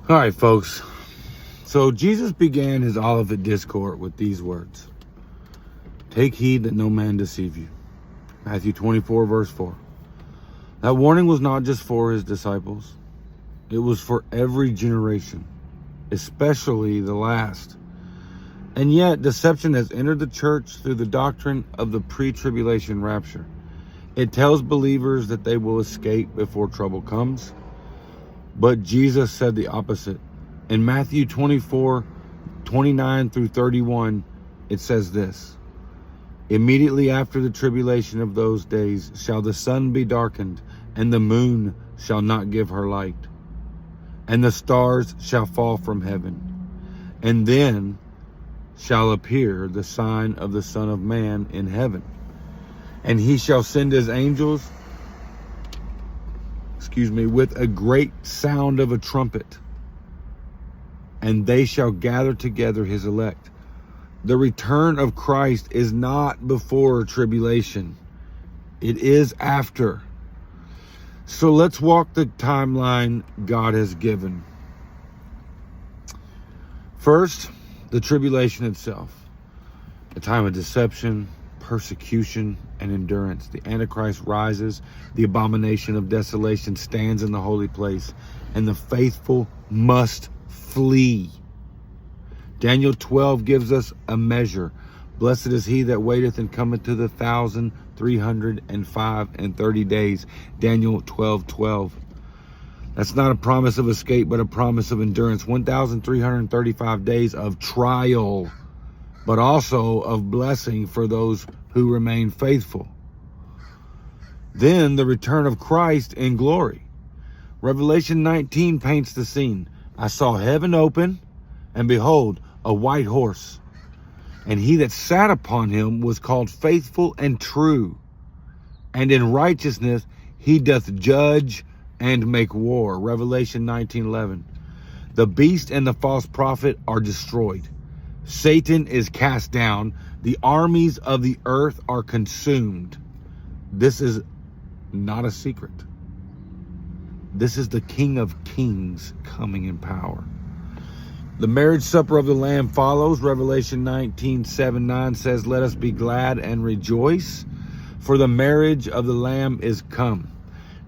All right, folks. So Jesus began his Olivet Discourse with these words. Take heed that no man deceive you. Matthew 24, verse 4. That warning was not just for his disciples. It was for every generation, especially the last. And yet, deception has entered the church through the doctrine of the pre-tribulation rapture. It tells believers that they will escape before trouble comes. But Jesus said the opposite. In Matthew 24, 29 through 31, it says this. Immediately after the tribulation of those days shall the sun be darkened, and the moon shall not give her light, and the stars shall fall from heaven. And then shall appear the sign of the Son of Man in heaven. And he shall send his angels, with a great sound of a trumpet, and they shall gather together his elect. The return of Christ is not before tribulation. It is after. So let's walk the timeline God has given. First, the tribulation itself. A time of deception, persecution, and endurance. The Antichrist rises. The abomination of desolation stands in the holy place. And the faithful must flee. Daniel 12 gives us a measure. Blessed is he that waiteth and cometh to the 1,305 and 30 days. Daniel 12:12. That's not a promise of escape, but a promise of endurance. 1,335 days of trial, but also of blessing for those who remain faithful. Then the return of Christ in glory. Revelation 19 paints the scene. I saw heaven open, and behold, a white horse. And he that sat upon him was called Faithful and True. And in righteousness he doth judge and make war. Revelation 19:11. The beast and the false prophet are destroyed. Satan is cast down. The armies of the earth are consumed. This is not a secret. This is the King of Kings coming in power. The marriage supper of the Lamb follows. Revelation 19:7-9 says, let us be glad and rejoice, for the marriage of the Lamb is come,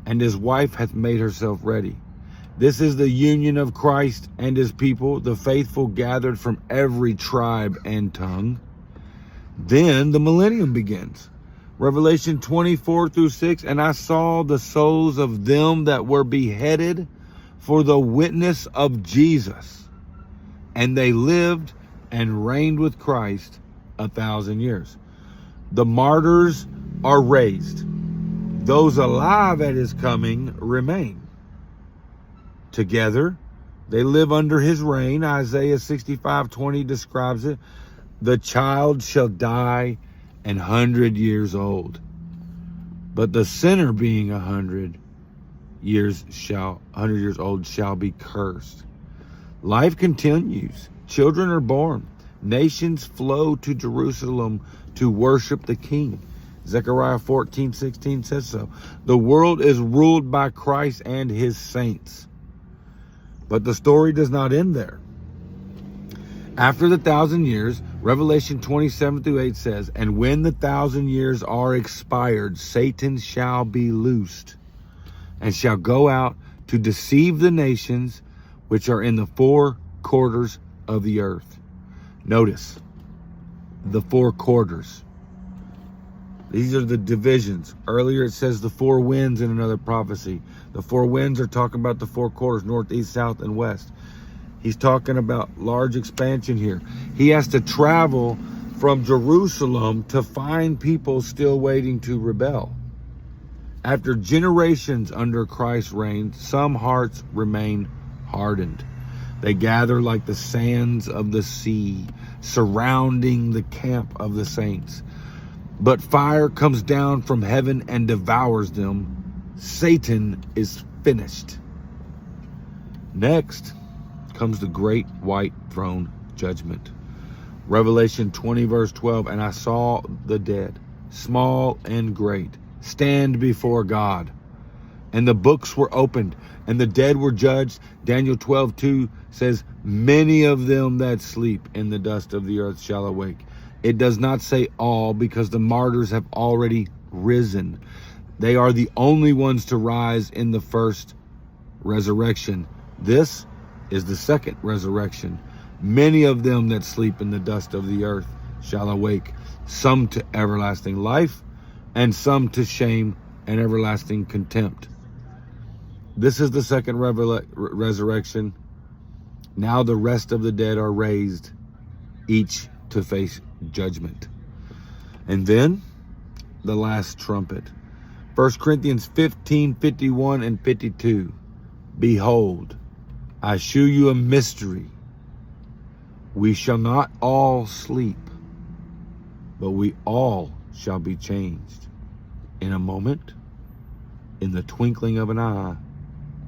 and his wife hath made herself ready. This is the union of Christ and his people, the faithful gathered from every tribe and tongue. Then the millennium begins. Revelation 24-6, and I saw the souls of them that were beheaded for the witness of Jesus. And they lived and reigned with Christ 1,000 years. The martyrs are raised. Those alive at his coming remain. Together, they live under his reign. Isaiah 65:20 describes it. The child shall die 100 years old, but the sinner being 100 years old shall be cursed. Life continues. Children are born. Nations flow to Jerusalem to worship the King. Zechariah 14:16 says so. The world is ruled by Christ and his saints. But the story does not end there. After the 1,000 years, Revelation 27-8 says, and when the 1,000 years are expired, Satan shall be loosed, and shall go out to deceive the nations which are in the four quarters of the earth. Notice, the four quarters. These are the divisions. Earlier it says the four winds in another prophecy. The four winds are talking about the four quarters, north, east, south, and west. He's talking about large expansion here. He has to travel from Jerusalem to find people still waiting to rebel. After generations under Christ's reign, some hearts remain hardened. They gather like the sands of the sea, surrounding the camp of the saints. But fire comes down from heaven and devours them. Satan is finished. Next comes the great white throne judgment. Revelation 20:12, and I saw the dead, small and great, stand before God. and the books were opened, and the dead were judged. Daniel 12:2 says, many of them that sleep in the dust of the earth shall awake. It does not say all, because the martyrs have already risen. They are the only ones to rise in the first resurrection. This is the second resurrection. Many of them that sleep in the dust of the earth shall awake, some to everlasting life, and some to shame and everlasting contempt. This is the second resurrection. Now the rest of the dead are raised, each to face judgment. And then the last trumpet. 1 Corinthians 15:51 and 52. Behold, I shew you a mystery. We shall not all sleep, but we all shall be changed in a moment, in the twinkling of an eye,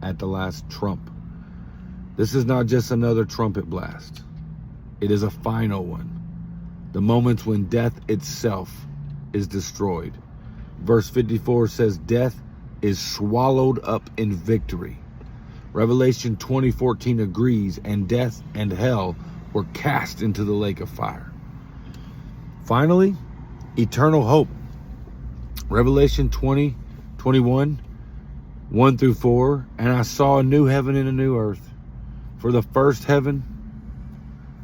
at the last trump. This is not just another trumpet blast. It is a final one. The moments when death itself is destroyed. Verse 54 says, death is swallowed up in victory. Revelation 20:14 agrees, and death and hell were cast into the lake of fire. Finally, eternal hope. Revelation 20:21, 1 through 4, and I saw a new heaven and a new earth. For the first heaven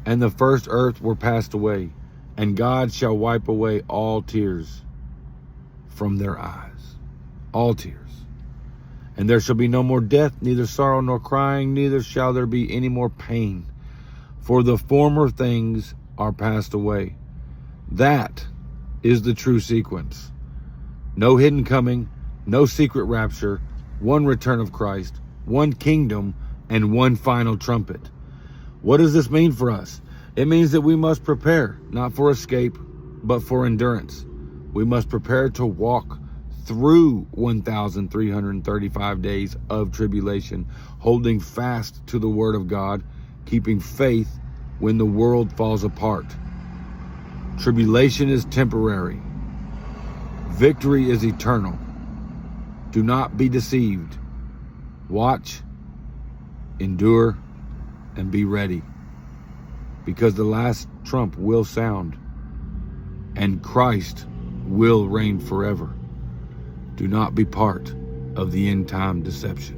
and the first earth were passed away, and God shall wipe away all tears from their eyes. All tears. And there shall be no more death, neither sorrow nor crying, neither shall there be any more pain. For the former things are passed away. That is the true sequence. No hidden coming, no secret rapture, one return of Christ, one kingdom, and one final trumpet. What does this mean for us? It means that we must prepare, not for escape, but for endurance. We must prepare to walk through 1,335 days of tribulation, holding fast to the word of God, keeping faith when the world falls apart. Tribulation is temporary. Victory is eternal. Do not be deceived. Watch, endure, and be ready, because the last trump will sound, and Christ will reign forever. Do not be part of the end time deception.